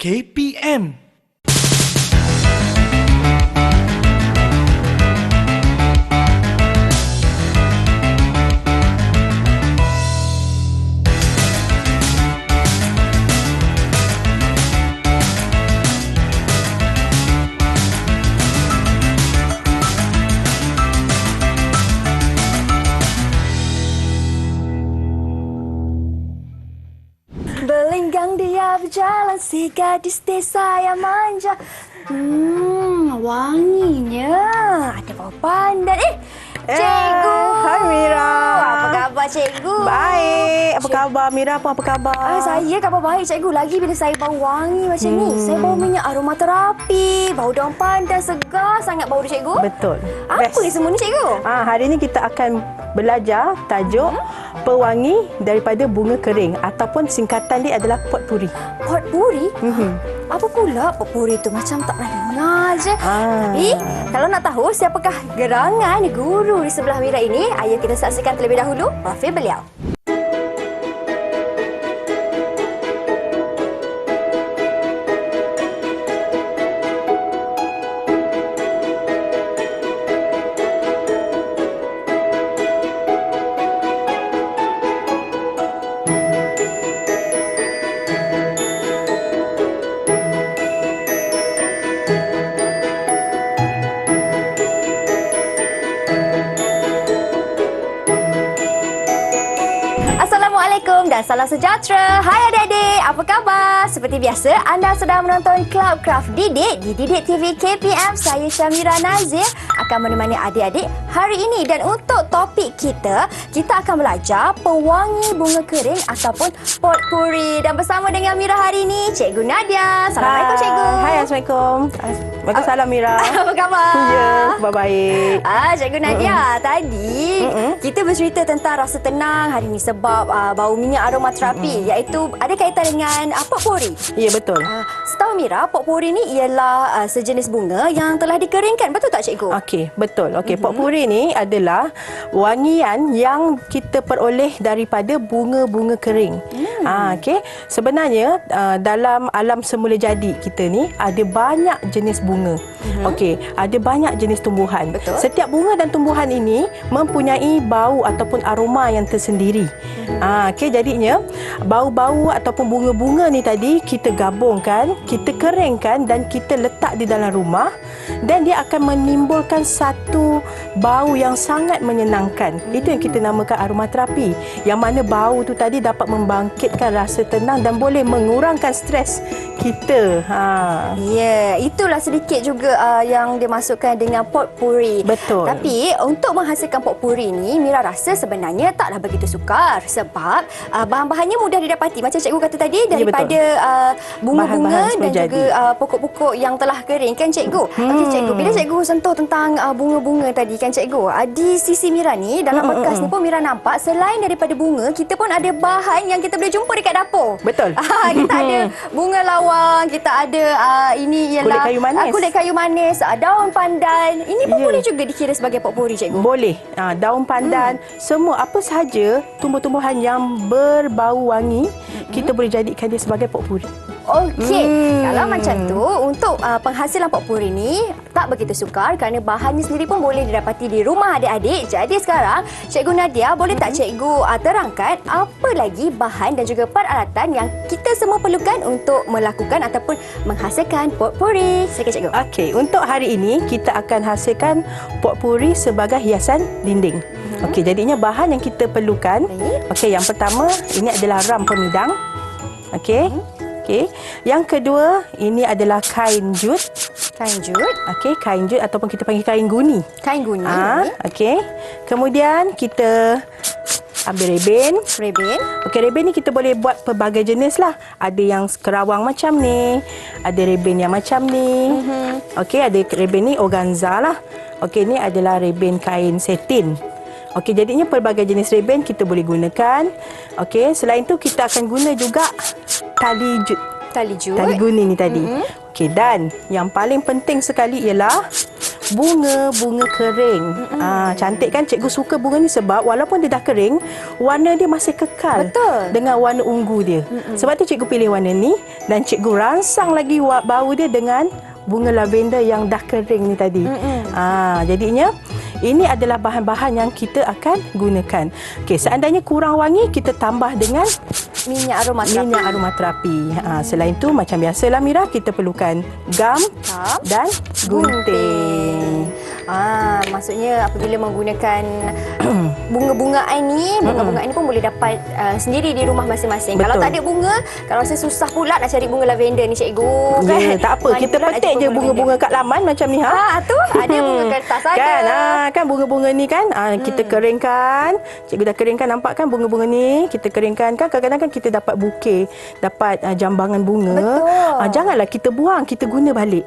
KPM. Belenggang dia berjalan, si gadis desa yang manja. Wanginya. Ada bau pandan. Cikgu. Hai Mira. Apa khabar cikgu? Baik. Apa khabar Mira? Apa khabar? Saya khabar baik cikgu. Lagi bila saya bau wangi macam ni. Saya bau minyak aromaterapi. Bau daun pandan segar sangat bau dia cikgu. Betul. Apa ni semua ni cikgu? Hari ini kita akan belajar tajuk pewangi daripada bunga kering ataupun singkatan dia adalah potpuri. Potpuri? Apa pula potpuri tu? Macam tak pernah dengar je. Tapi kalau nak tahu siapakah gerangan guru di sebelah Mira ini, ayo kita saksikan terlebih dahulu profil beliau. Assalamualaikum dan salam sejahtera. Hai adik-adik, apa khabar? Seperti biasa, anda sedang menonton Club Craft Didik di Didik TV KPM. Saya Syamira Nazir akan menemani adik-adik hari ini. Dan untuk topik kita akan belajar pewangi bunga kering ataupun potpuri. Dan bersama dengan Mira hari ini, Cikgu Nadia. Assalamualaikum Cikgu. Hai, Assalamualaikum. Waalaikumsalam Mira. Apa khabar? Ya, khabar baik. Cikgu Nadia, tadi kita bercerita tentang rasa tenang hari ini sebab bau minyak aromaterapi iaitu ada kaitan dengan potpuri. Ya, betul. Setahu Mira, potpuri ni ialah sejenis bunga yang telah dikeringkan. Betul tak cikgu? Okey, betul. Okey, potpuri ni adalah wangian yang kita peroleh daripada bunga-bunga kering. Okey, sebenarnya dalam alam semula jadi kita ni ada banyak jenis bunga. Okey, ada banyak jenis tumbuhan. Betul. Setiap bunga dan tumbuhan ini mempunyai bau ataupun aroma yang tersendiri. Okey, jadinya bau-bau ataupun bunga-bunga ni tadi kita gabungkan, kita keringkan dan kita letak di dalam rumah dan dia akan menimbulkan satu bau yang sangat menyenangkan. Itu yang kita namakan aromaterapi. Yang mana bau tu tadi dapat membangkitkan rasa tenang dan boleh mengurangkan stres kita. Ya, itulah sedikit juga yang dimasukkan dengan potpuri. Betul. Tapi untuk menghasilkan potpuri ni, Mira rasa sebenarnya taklah begitu sukar sebab bahan-bahannya mudah didapati. Macam cikgu kata tadi, daripada bunga-bunga dan juga pokok-pokok yang telah kering kan cikgu. Okey cikgu, bila cikgu sentuh tentang bunga-bunga tadi kan cikgu, di sisi Mira ni dalam bekas ni pun Mira nampak selain daripada bunga, kita pun ada bahan yang kita boleh jumpa dekat dapur. Betul. Kita ada bunga lawang, kita ada ini ialah kulit kayu manis. Kulit kayu manis, daun pandan. Ini pun boleh juga dikira sebagai potpuri cikgu. Boleh. Daun pandan, semua apa sahaja tumbuh-tumbuhan yang berbau wangi, kita boleh jadikan dia sebagai potpuri. Okey, kalau macam tu untuk penghasilan potpuri ni tak begitu sukar kerana bahannya sendiri pun boleh didapati di rumah adik-adik. Jadi sekarang Cikgu Nadia boleh tak cikgu terangkan apa lagi bahan dan juga peralatan yang kita semua perlukan untuk melakukan ataupun menghasilkan potpuri? Silakan cikgu. Okey, untuk hari ini kita akan hasilkan potpuri sebagai hiasan dinding. Okey, jadinya bahan yang kita perlukan. Okey, yang pertama ini adalah ram pemidang. Okey. Okey. Yang kedua, ini adalah kain jut. Kain jut. Okey, kain jut ataupun kita panggil kain guni. Kain guni. Okey. Kemudian kita ambil reben. Reben. Okey, reben ni kita boleh buat pelbagai jenis lah. Ada yang kerawang macam ni, ada reben yang macam ni. Okey, ada reben ni organza lah. Okey, ni adalah reben kain satin. Okey, jadinya pelbagai jenis reben kita boleh gunakan. Okey, selain tu kita akan guna juga tali jut. Tali jut. Tali guni ni tadi. Okey, dan yang paling penting sekali ialah bunga kering. Cantik kan? Cikgu suka bunga ni sebab walaupun dia dah kering, warna dia masih kekal. Betul. Dengan warna ungu dia. Sebab tu cikgu pilih warna ni dan cikgu rangsang lagi bau dia dengan bunga lavender yang dah kering ni tadi. Jadinya ini adalah bahan-bahan yang kita akan gunakan. Okey, seandainya kurang wangi, kita tambah dengan minyak aromaterapi. Selain tu macam biasalah Mira, kita perlukan gam dan gunting. Maksudnya apabila menggunakan bunga-bungaan ni pun boleh dapat sendiri di rumah masing-masing. Betul. Kalau tak ada bunga, kalau rasa susah pula nak cari bunga lavender ni cikgu. Ya, tak apa. Kita petik je bunga-bunga kat laman macam ni. Tu ada bunga kertas ada. Kan bunga-bunga ni kan kita keringkan. Cikgu dah keringkan, nampak kan bunga-bunga ni kita keringkan kan. Kadang-kadang kan kita dapat bukit, dapat jambangan bunga. Betul. Janganlah kita buang, kita guna balik.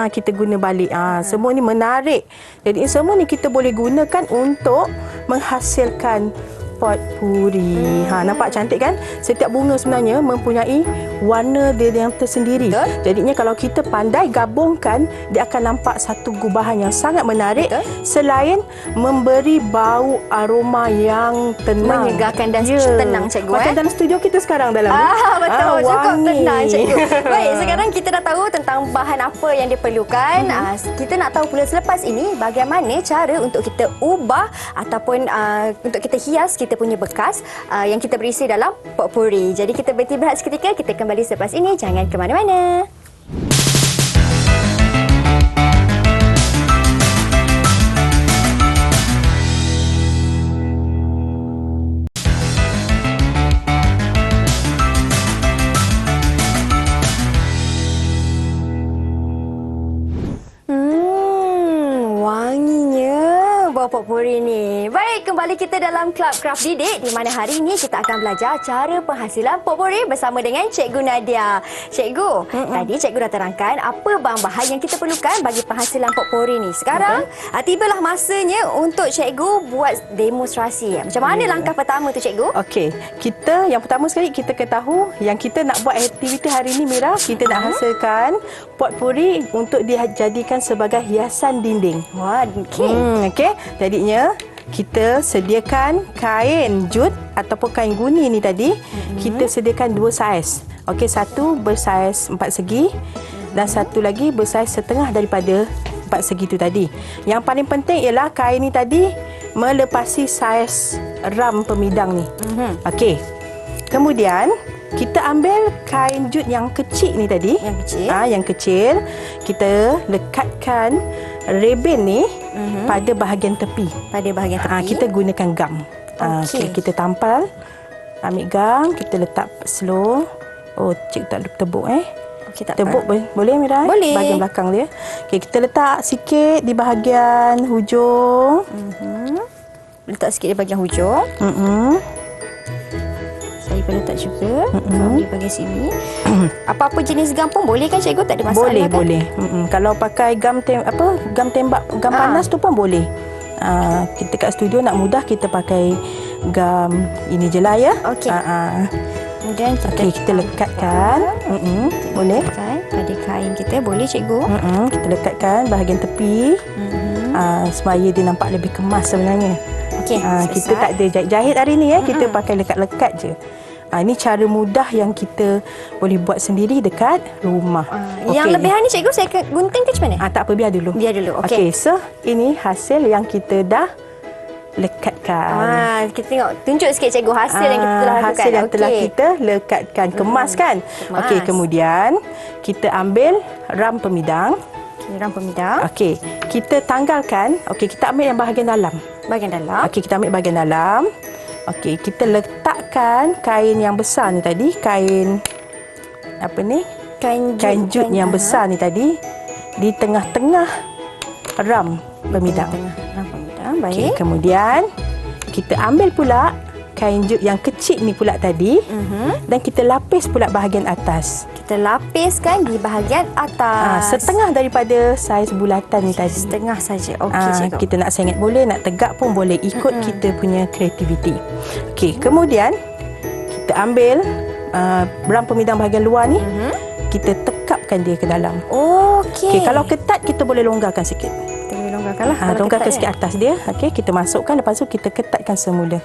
Kita guna balik. Semua ni menarik. Jadi semua ni kita boleh gunakan untuk menghasilkan potpuri. Nampak cantik kan? Setiap bunga sebenarnya mempunyai warna dia yang tersendiri. Betul. Jadinya kalau kita pandai gabungkan, dia akan nampak satu gubahan yang sangat menarik. Betul. Selain memberi bau aroma yang tenang, menyegarkan dan tenang cikgu. Macam dalam studio kita sekarang dalam betul, cukup wangi. tenang cikgu. Baik, sekarang kita dah tahu tentang bahan apa yang diperlukan. Kita nak tahu pula selepas ini bagaimana cara untuk kita ubah ataupun untuk kita hias kita punya bekas yang kita berisi dalam potpuri. Jadi kita berhenti berehat seketika, kita kembali selepas ini. Jangan ke mana-mana. Potpuri ni. Baik, kembali kita dalam Club Craft Didik di mana hari ini kita akan belajar cara penghasilan potpuri bersama dengan Cikgu Nadia. Cikgu, tadi Cikgu dah terangkan apa bahan-bahan yang kita perlukan bagi penghasilan potpuri ni. Sekarang, tibalah masanya untuk Cikgu buat demonstrasi. Macam mana langkah pertama tu Cikgu? Okey, yang pertama sekali kita ketahui yang kita nak buat aktiviti hari ini Mira, kita nak hasilkan potpuri untuk dijadikan sebagai hiasan dinding. Wah, okey. Jadinya kita sediakan kain jut ataupun kain guni ni tadi. Kita sediakan 2 saiz. Okey, satu bersaiz 4 segi dan satu lagi bersaiz setengah daripada 4 segi tu tadi. Yang paling penting ialah kain ni tadi melepasi saiz ram pemidang ni. Okey. Kemudian kita ambil kain jut yang kecil ni tadi. Yang kecil. Kita lekatkan rebin ni pada bahagian tepi. Kita gunakan gam. Okey, kita tampal. Ambil gam, kita letak slow. Cik tak tebuk Okey, tak tebuk boleh Mira? Boleh. Bahagian belakang dia. Okey, kita letak sikit di bahagian hujung. Letak sikit di bahagian hujung. Saya pun letak juga di bahagian sini. Apa-apa jenis gam pun boleh kan cikgu? Tak ada masalah Boleh. Kalau pakai gam tembak panas tu pun boleh. Kita kat studio nak mudah, kita pakai gam ini je lah ya. Okey. Kemudian kita lekatkan. Boleh. Pada kain kita boleh cikgu. Kita lekatkan bahagian tepi. Supaya dia nampak lebih kemas sebenarnya. Okey, kita tak ada jahit hari ni ya. Kita pakai lekat-lekat je. Ini cara mudah yang kita boleh buat sendiri dekat rumah. Yang lebihan ni cikgu saya gunting ke macam mana? Tak apa, biar dulu. Okey, so ini hasil yang kita dah lekatkan. Kita tengok, tunjuk sikit cikgu hasil yang kita telah lakukan. Hasil yang telah kita lekatkan, kemas kan? Okey, kemudian kita ambil ram pemidang. Okey, kita tanggalkan. Okey, kita ambil yang bahagian dalam. Okey, kita ambil bahagian dalam. Okey, kita letakkan kain yang besar ni tadi, kain jut yang besar ni tadi di tengah-tengah ram pemidang. Baik. Okey, kemudian kita ambil pula kain jut yang kecil ni pula tadi dan kita lapis pula bahagian atas. Kita lapiskan di bahagian atas. Setengah daripada saiz bulatan ni tadi. Setengah saja. Okey cikgu. Kita nak sengit boleh, nak tegak pun boleh, ikut kita punya kreativiti. Okey, kemudian kita ambil ram pemidang bahagian luar ni, kita tekapkan dia ke dalam. Okey. Okey, kalau ketat kita boleh longgarkan sikit. Longgarkanlah. Longgarkan sikit atas dia. Okey, kita masukkan, lepas tu kita ketatkan semula.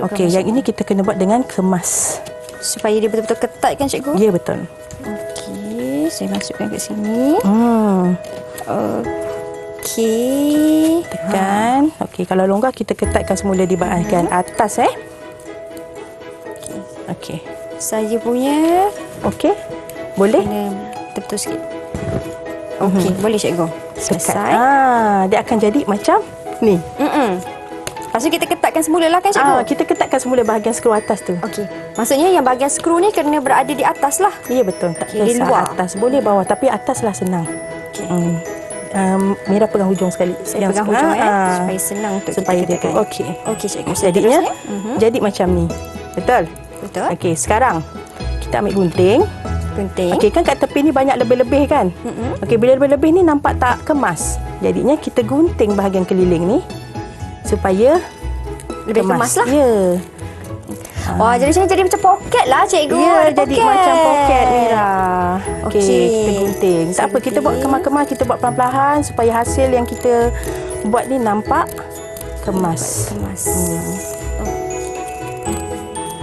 Okey, yang ini kita kena buat dengan kemas. Supaya dia betul-betul ketat kan cikgu? Ya, betul. Okey, saya masukkan kat sini. Okey. Tekan. Okey, kalau longgar kita ketatkan semula di bahagian atas Okey. Saya punya Okey. Boleh? kena betul sikit. Okey, boleh cikgu. Selesai. Dia akan jadi macam ni. Lepas tu kita ketatkan semula lah kan cikgu? Kita ketatkan semula bahagian skru atas tu. Okey. Maksudnya yang bahagian skru ni kena berada di atas lah. Ya, betul. Tak Okey, di kisah luar. atas. Boleh bawah, tapi atas lah senang. Mira pegang hujung sekali. Saya pegang hujung supaya senang untuk supaya kita dia tu. tekan. Okey. Okey cikgu. Jadinya jadi macam ni. Betul? Betul. Okey, sekarang kita ambil gunting. Okey, kan kat tepi ni banyak lebih-lebih kan? Okey, bila lebih-lebih ni nampak tak kemas. Jadinya kita gunting bahagian keliling ni supaya lebih kemas lah. Ya. Wah, jadi macam poket lah cikgu. Ya, Ada jadi poket. macam poket Mira. Okey, Okey. kita gunting. Tak apa, kita buat kemar-kemar, kita buat perlahan-lahan supaya hasil yang kita buat ni nampak kemas.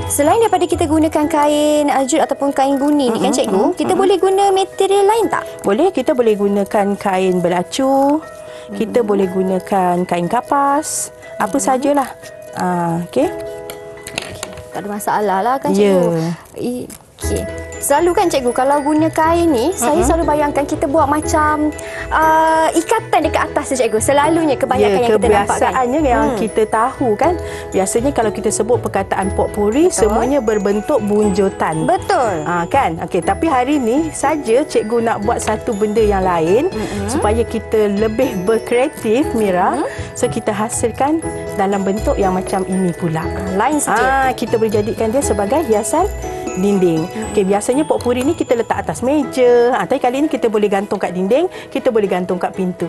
Selain daripada kita gunakan kain jut ataupun kain guni ni kan cikgu, kita boleh guna material lain tak? Boleh, kita boleh gunakan kain belacu, kita boleh gunakan kain kapas, apa sajalah. Okey. Tak ada masalah lah kan Ya. cikgu. Okey. Selalu kan cikgu kalau guna kain ni, saya selalu bayangkan kita buat macam ikatan dekat atas tu cikgu. Selalunya kebanyakan yang kita nampak kan. Kebiasaannya yang kita tahu kan, biasanya kalau kita sebut perkataan potpourri, semuanya berbentuk bunjutan. Betul. Kan? Okey, tapi hari ni saja cikgu nak buat satu benda yang lain supaya kita lebih berkreatif Mira. So kita hasilkan dalam bentuk yang macam ini pula. Lain sikit. Kita boleh jadikan dia sebagai hiasan dinding. Okey, biasanya potpourri ni kita letak atas meja. Tapi kali ni kita boleh gantung kat dinding, kita boleh gantung kat pintu.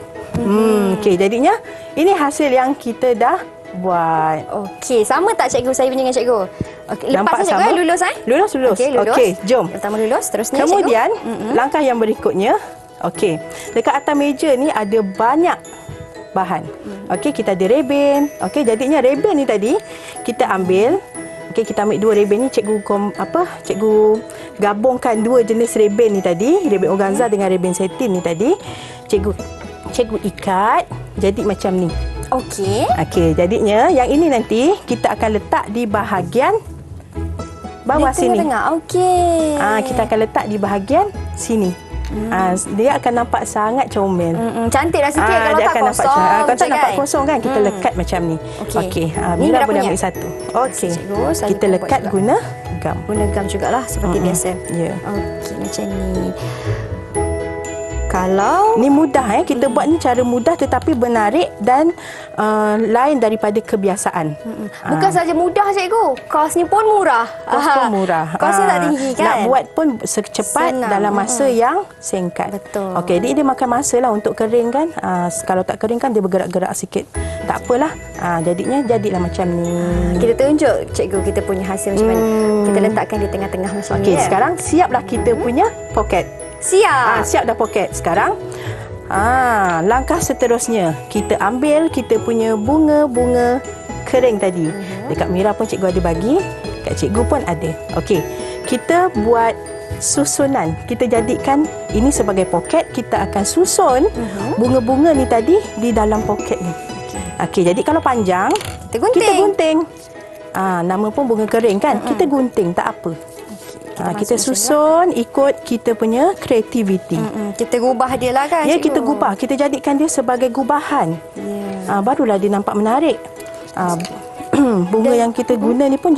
Okey, jadinya ini hasil yang kita dah buat. Okey, sama tak cikgu saya punya dengan cikgu? Okey, lepas Nampak cikgu sama? lulus Lulus. Okey, lulus. Okey, jom. Yang pertama lulus, terusnya Kemudian cikgu. langkah yang berikutnya, okey, dekat atas meja ni ada banyak bahan. Okey, kita ada reben. Okey, jadinya reben ni tadi kita ambil. Okey, kita ambil dua reben ni, cikgu gabungkan dua jenis reben ni tadi, reben organza dengan reben satin ni tadi. Cikgu ikat jadi macam ni. Okey. Okey, jadinya yang ini nanti kita akan letak di bahagian bawah Di sini. tengah-tengah. Okey. Kita akan letak di bahagian sini. Dia akan nampak sangat comel. Cantik dah sikit kalau dia tak akan kosong. Kalau tak nampak kan? kosong kan, kita lekat macam ni. Okey. Ni Mira Mira boleh punya. ambil satu. Okey. Cikgu, saya Kita pun buat lekat juga. guna gam. Guna gam jugalah seperti biasa. Ya. Okey, macam ni. Kalau Ni mudah kita buat ni cara mudah tetapi menarik dan lain daripada kebiasaan. bukan saja mudah cikgu, kosnya pun murah. Kos pun murah. Kosnya tak tinggi kan? Nak buat pun secepat Senang. dalam masa yang singkat. Betul. Okey, dia makan masa lah untuk kering kan. Kalau tak kering kan dia bergerak-gerak sikit. Tak apalah. Jadilah macam ni. Kita tunjuk cikgu kita punya hasil macam mana. Kita letakkan di tengah-tengah macam ni. Okey, sekarang siaplah kita punya poket. Siap. Siap dah poket. Sekarang langkah seterusnya kita ambil kita punya bunga-bunga kering tadi. Dekat Mira pun cikgu ada bagi, kat cikgu pun ada. Okey. Kita buat susunan. Kita jadikan ini sebagai poket, kita akan susun bunga-bunga ni tadi di dalam poket ni. Okey, jadi kalau panjang kita gunting. Nama pun bunga kering kan? Kita gunting tak apa. Kita susun ikut kita punya kreativiti. Kita gubah dia lah kan Ya, cikgu? kita gubah. Kita jadikan dia sebagai gubahan. Barulah dia nampak menarik. Bunga yang kita guna ni pun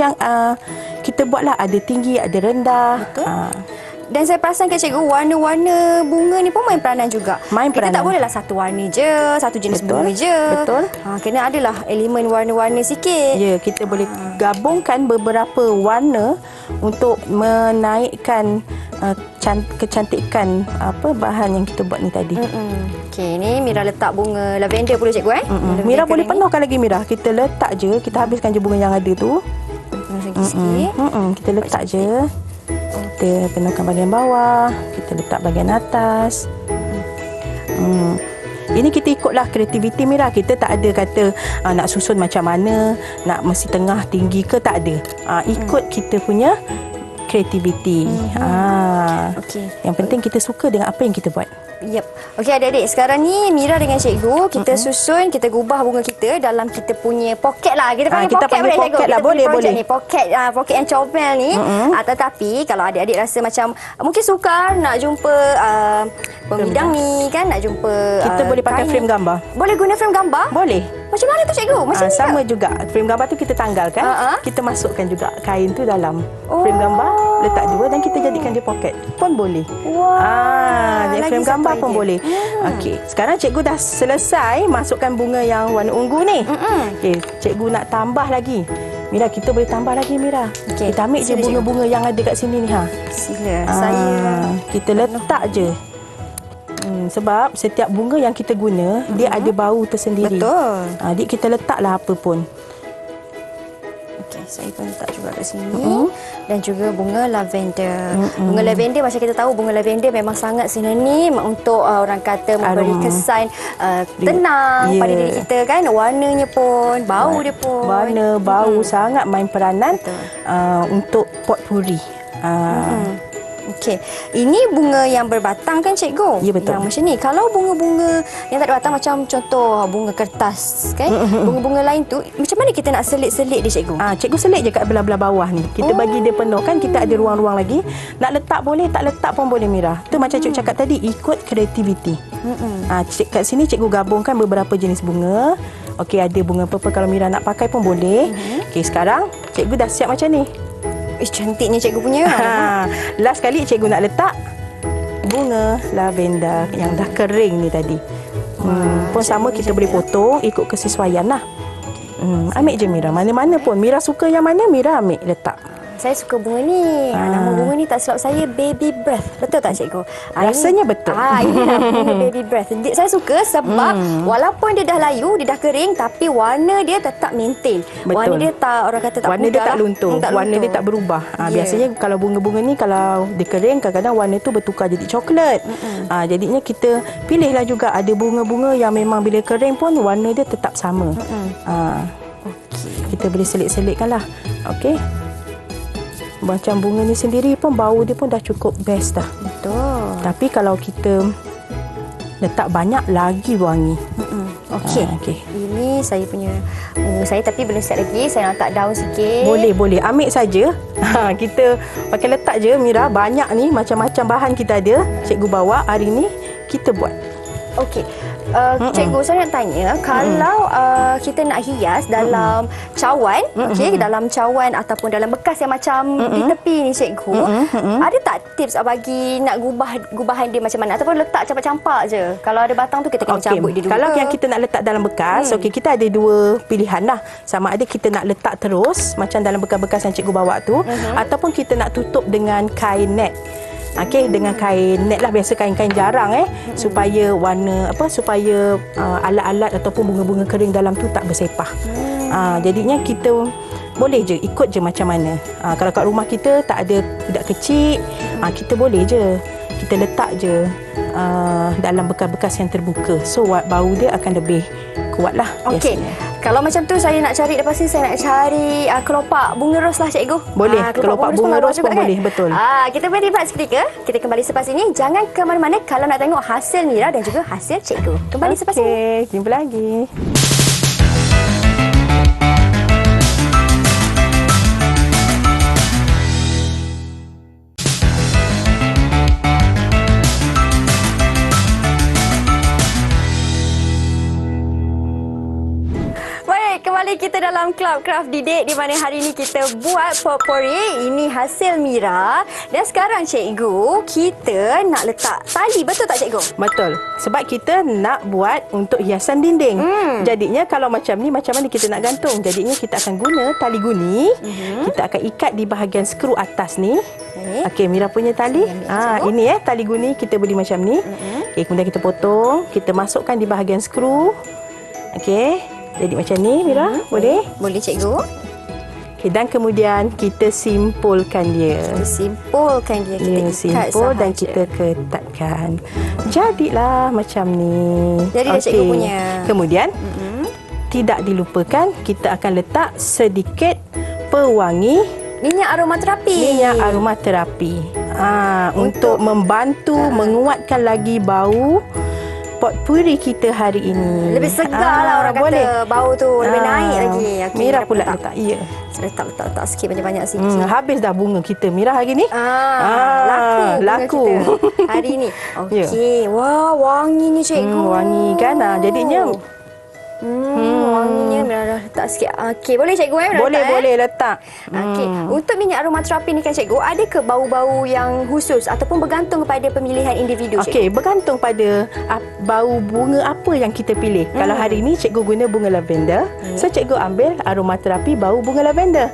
kita buatlah ada tinggi, ada rendah. Betul. Dan saya perasan kan cikgu, warna-warna bunga ni pun main peranan juga. Main Kita tak peranan. bolehlah satu warna je, satu jenis Betul. bunga je. Betul. Kena adalah elemen warna-warna sikit. Ya, kita boleh gabungkan beberapa warna untuk menaikkan kecantikan bahan yang kita buat ni tadi. Okey, ni Mira letak bunga lavender pula cikgu Mira boleh penuhkan lagi Mira. Kita letak je, kita habiskan je bunga yang ada tu. Sikit. Kita letak je. Kita penuhkan bahagian bawah, kita letak bahagian atas. Ini kita ikutlah kreativiti Mira. Kita tak ada kata nak susun macam mana, nak mesti tengah tinggi ke, tak ada. Ikut kita punya kreativiti. Okey. Yang penting kita suka dengan apa yang kita buat. Yep. Okey adik-adik, sekarang ni Mira dengan cikgu kita susun, kita gubah bunga kita dalam kita punya poket lah. Kita panggil kita poket panggil boleh cikgu. poket lah, Kita boleh, punya projek boleh. ni poket yang comel ni. Tetapi kalau adik-adik rasa macam mungkin sukar nak jumpa pembidang ni kan, nak jumpa Kita boleh pakai kain. frame gambar. Boleh guna frame gambar? Boleh. Macam mana tu cikgu? Macam ni Sama ke? juga. Frame gambar tu kita tanggalkan. Kita masukkan juga kain tu dalam frame gambar, letak dua dan kita jadikan dia poket pun boleh. Wah. Jadi lagi frame satu gambar pun idea. boleh. Okey, sekarang cikgu dah selesai masukkan bunga yang warna ungu ni. Okey, cikgu nak tambah lagi. Mira, kita boleh tambah lagi Mira. Okey, Kita ambil je sila, bunga-bunga yang ada kat sini ni Sila. Saya kita letak je. Sebab setiap bunga yang kita guna dia ada bau tersendiri. betul. Jadi kita letaklah apa pun. Okey, saya pun letak juga kat sini. Dan juga bunga lavender. Bunga lavender, macam kita tahu bunga lavender memang sangat sinonim untuk orang kata memberi Aroma. kesan tenang pada diri kita kan. Warnanya pun, bau dia pun. Warna, bau sangat main peranan untuk potpourri. Okey. Ini bunga yang berbatang kan cikgu? Ya, betul. Yang macam ni. Kalau bunga-bunga yang tak ada batang macam contoh bunga kertas kan. Bunga-bunga lain tu macam mana kita nak selit-selit dia cikgu? Cikgu selit je kat belah-belah bawah ni. Kita bagi dia penuh kan, kita ada ruang-ruang lagi. Nak letak boleh, tak letak pun boleh Mira. Tu macam cikgu cakap tadi, ikut kreativiti. Kat sini cikgu gabungkan beberapa jenis bunga. Okey, ada bunga purple, kalau Mira nak pakai pun boleh. Okey, sekarang cikgu dah siap macam ni. Cantiknya cikgu punya. Last kali cikgu nak letak bunga lavender yang dah kering ni tadi. Pun sama kita boleh potong ikut kesesuaian lah. Ambil je Mira, mana-mana pun. Mira suka yang mana, Mira ambil letak. Saya suka bunga ni. Nama bunga ni tak silap saya baby breath. Betul tak cikgu? Rasanya betul. Ini nama bunga baby breath. Saya suka sebab walaupun dia dah layu, dia dah kering, tapi warna dia tetap maintain. Betul. Warna dia tak, orang kata tak warna dia pudar tak lah. luntur. Warna dia tak berubah. Biasanya kalau bunga-bunga ni kalau dia kering, kadang-kadang warna tu bertukar jadi coklat. Jadinya kita pilihlah juga, ada bunga-bunga yang memang bila kering pun warna dia tetap sama. Kita boleh selit-selitkan lah. Okey. Macam bunga ni sendiri pun bau dia pun dah cukup best dah. Betul. Tapi kalau kita letak banyak lagi wangi. Okey. Ini saya punya bunga saya, tapi belum siap lagi. Saya nak letak daun sikit. Boleh. Ambil saja. Kita pakai letak je Mira. Banyak ni, macam-macam bahan kita ada. Cikgu bawa hari ni kita buat. Okey. Cikgu, saya nak tanya, kalau kita nak hias dalam cawan, dalam cawan ataupun dalam bekas yang macam di tepi ni cikgu, ada tak tips bagi nak gubahan dia macam mana, ataupun letak campak-campak je? Kalau ada batang tu kita kena cabut dia dulu. Kalau yang kita nak letak dalam bekas, kita ada dua pilihan lah. Sama ada kita nak letak terus macam dalam bekas-bekas yang cikgu bawa tu, ataupun kita nak tutup dengan kain net. Okey, dengan kain net lah, biasa kain-kain jarang supaya warna supaya alat-alat ataupun bunga-bunga kering dalam tu tak bersepah. Jadinya kita boleh je ikut je macam mana. Kalau kat rumah kita tak ada budak kecil, kita boleh je kita letak je dalam bekas-bekas yang terbuka. So bau dia akan lebih kuatlah. Okey. Kalau macam tu saya nak cari, lepas ni saya nak cari kelopak bunga ros lah cikgu. Boleh, kelopak bunga ros pun kan? boleh, betul. Kita berehat seketika. Kita kembali selepas ini. Jangan ke mana-mana kalau nak tengok hasil Mira dan juga hasil cikgu. Kembali selepas ini. Okey, jumpa lagi. Kembali kita dalam Club Craft Didik, di mana hari ini kita buat potpourri. Ini hasil Mira. Dan sekarang cikgu, kita nak letak tali. Betul tak cikgu? Betul. Sebab kita nak buat untuk hiasan dinding. Jadinya kalau macam ni, macam mana kita nak gantung? Jadinya kita akan guna tali guni. Kita akan ikat di bahagian skru atas ni. Okey, Mira punya tali. Ini tali guni kita beli macam ni. Okey, kemudian kita potong, kita masukkan di bahagian skru. Okey. Jadi macam ni Mira, boleh? Boleh cikgu. Okay, dan kemudian kita simpulkan dia. Simpulkan dia, kita ikat simpul sahaja. dan kita ketatkan. Jadilah macam ni. Jadi dah cikgu punya. Kemudian tidak dilupakan kita akan letak sedikit pewangi Minyak aromaterapi. Untuk membantu menguatkan lagi bau potpuri kita hari ini. Lebih segar lah orang boleh. kata. Bau tu lebih naik lagi. Okay, Mira pula letak. Ya. Saya letak sikit banyak-banyak sikit. Habis dah bunga kita Mira hari ni. Laku. Kita hari ni. Okey. Wah, wangi ni cikgu. Wangi kan. Jadinya wanginya Mira dah letak sikit. Okey, boleh cikgu Boleh letak. Okey, untuk minyak aromaterapi ni kan cikgu, ada ke bau-bau yang khusus ataupun bergantung kepada pemilihan individu cikgu? Okey, bergantung pada bau bunga apa yang kita pilih. Kalau hari ini cikgu guna bunga lavender, so cikgu ambil aromaterapi bau bunga lavender.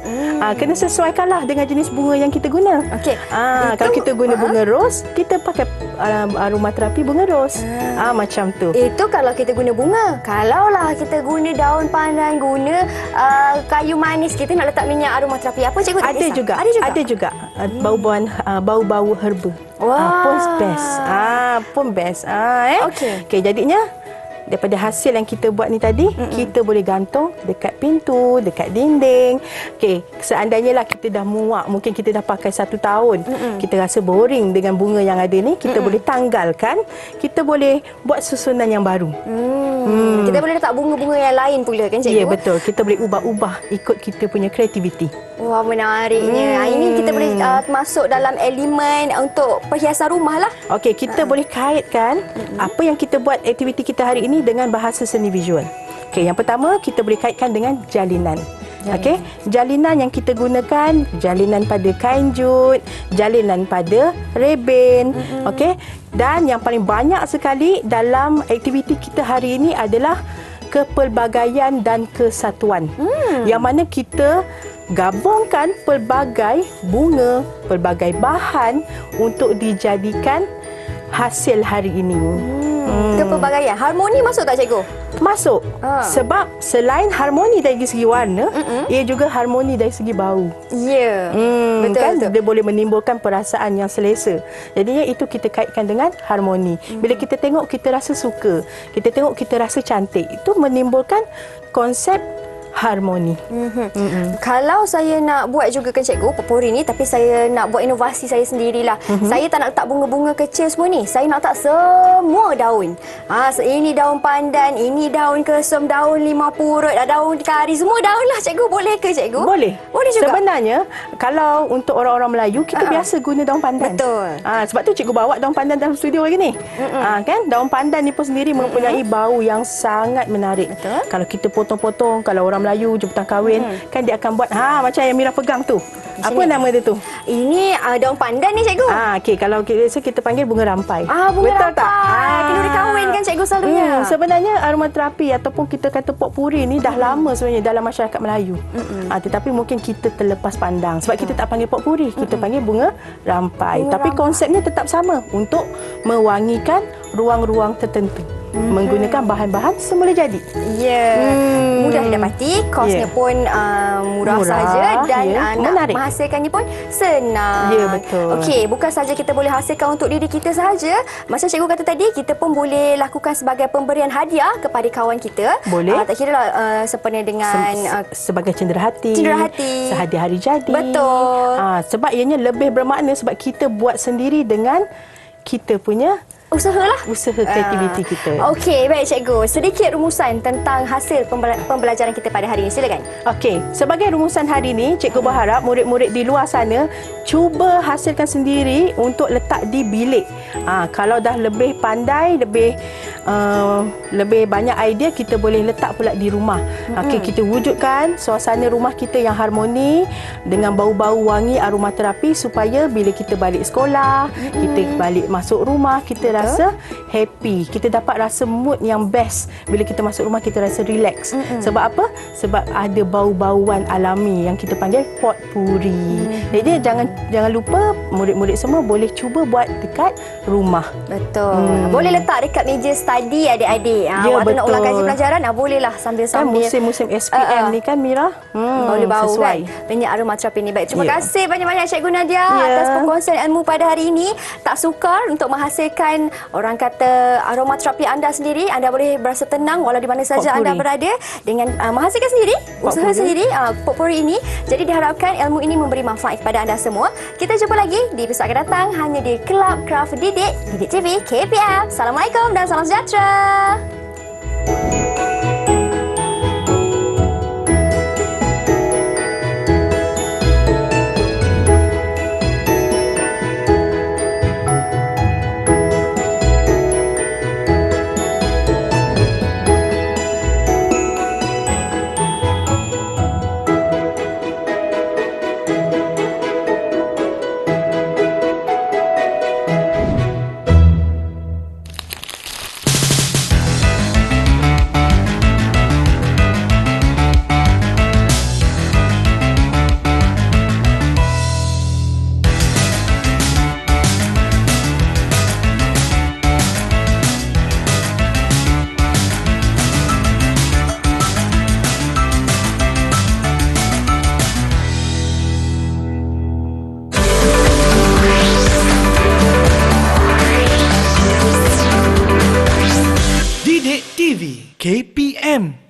Kena sesuaikanlah dengan jenis bunga yang kita guna. Okey. Kalau kita guna bunga ros, kita pakai aromaterapi bunga ros. Macam tu. Itu kalau kita guna bunga. Kalaulah kita guna daun pandan, guna kayu manis, kita nak letak minyak aromaterapi apa cikgu? Ada juga. Bau-bau herba. Pun best. Pun best. Okey, jadinya daripada hasil yang kita buat ni tadi, kita boleh gantung dekat pintu, dekat dinding. Okey, seandainya lah kita dah muak, mungkin kita dah pakai 1 tahun, kita rasa boring dengan bunga yang ada ni, kita boleh tanggalkan, kita boleh buat susunan yang baru. Kita boleh letak bunga-bunga yang lain pula kan cikgu? Ya, betul. Kita boleh ubah-ubah ikut kita punya kreativiti. Wah, menariknya. Ini kita boleh masuk dalam elemen untuk perhiasan rumah lah. Okey, kita boleh kaitkan apa yang kita buat aktiviti kita hari ini dengan bahasa seni visual. Okey, yang pertama kita boleh kaitkan dengan jalinan. Okey, jalinan yang kita gunakan, jalinan pada kain jut, jalinan pada reben. Okey, dan yang paling banyak sekali dalam aktiviti kita hari ini adalah kepelbagaian dan kesatuan. Yang mana kita gabungkan pelbagai bunga, pelbagai bahan untuk dijadikan hasil hari ini. Kepelbagaian. Harmoni masuk tak cikgu? Masuk. Sebab selain harmoni dari segi warna, ia juga harmoni dari segi bau. Ya. Betul, Kan betul. dia boleh menimbulkan perasaan yang selesa. Jadinya itu kita kaitkan dengan harmoni. Bila kita tengok kita rasa suka, kita tengok kita rasa cantik, itu menimbulkan konsep harmoni. Kalau saya nak buat juga kan cikgu potpuri ni, tapi saya nak buat inovasi saya sendirilah. Saya tak nak letak bunga-bunga kecil semua ni. Saya nak letak semua daun. Ini daun pandan, ini daun kesum, daun lima purut, daun kari, semua daun lah cikgu. Boleh ke cikgu? Boleh. Boleh juga. Sebenarnya kalau untuk orang-orang Melayu kita biasa guna daun pandan. Betul. Sebab tu cikgu bawa daun pandan dalam studio hari ni. Kan daun pandan ni pun sendiri mempunyai bau yang sangat menarik. Betul. Kalau kita potong-potong, kalau orang Melayu jemputan kahwin, kan dia akan buat macam yang Mira pegang tu. Apa nama dia tu? Ini daun pandan ni cikgu. Okey, kalau kita panggil bunga rampai. Bunga Betul rampai. tak? Kenduri kahwin kan cikgu selalunya. Sebenarnya aromaterapi ataupun kita kata potpuri ni dah lama sebenarnya dalam masyarakat Melayu. Tetapi mungkin kita terlepas pandang sebab kita tak panggil potpuri, kita panggil bunga rampai. Tapi konsepnya tetap sama, untuk mewangikan ruang-ruang tertentu. Menggunakan bahan-bahan semula jadi. Ya. Mudah didapati, kosnya pun murah saja dan nak menarik. menghasilkannya pun senang. Ya, betul. Okey, bukan saja kita boleh hasilkan untuk diri kita saja. Macam cikgu kata tadi, kita pun boleh lakukan sebagai pemberian hadiah kepada kawan kita. Boleh. Tak kira lah sempena dengan sebagai cenderahati. Sehadiah hari jadi. Betul. Sebab ianya lebih bermakna sebab kita buat sendiri dengan kita punya usahalah. Usaha kreativiti kita. Okey, baik cikgu. Sedikit rumusan tentang hasil pembelajaran kita pada hari ini. Silakan. Okey, sebagai rumusan hari ini, cikgu berharap murid-murid di luar sana cuba hasilkan sendiri untuk letak di bilik. Kalau dah lebih pandai, lebih banyak idea, kita boleh letak pula di rumah. Okey, kita wujudkan suasana rumah kita yang harmoni dengan bau-bau wangi aromaterapi supaya bila kita balik sekolah, kita balik masuk rumah, kita rasa happy. Kita dapat rasa mood yang best. Bila kita masuk rumah, kita rasa relax. Sebab apa? Sebab ada bau-bauan alami yang kita panggil potpourri. Jadi jangan lupa murid-murid semua boleh cuba buat dekat rumah. Betul. Boleh letak dekat meja study adik-adik. Waktu nak ulang kaji pelajaran, bolehlah sambil-sambil. Musim-musim SPM ni kan, Mira? Boleh bau sesuai. kan minyak aromaterapi ni. Baik, terima kasih banyak-banyak Cikgu Nadia atas perkongsian ilmu pada hari ini. Tak sukar untuk menghasilkan, orang kata, aromaterapi anda sendiri. Anda boleh berasa tenang walau di mana saja anda berada dengan menghasilkan sendiri, usaha sendiri potpourri ini. Jadi diharapkan ilmu ini memberi manfaat kepada anda semua. Kita jumpa lagi di episod akan datang hanya di Kelab Craft Didik TV KPM. Assalamualaikum dan salam sejahtera. Didik TV KPM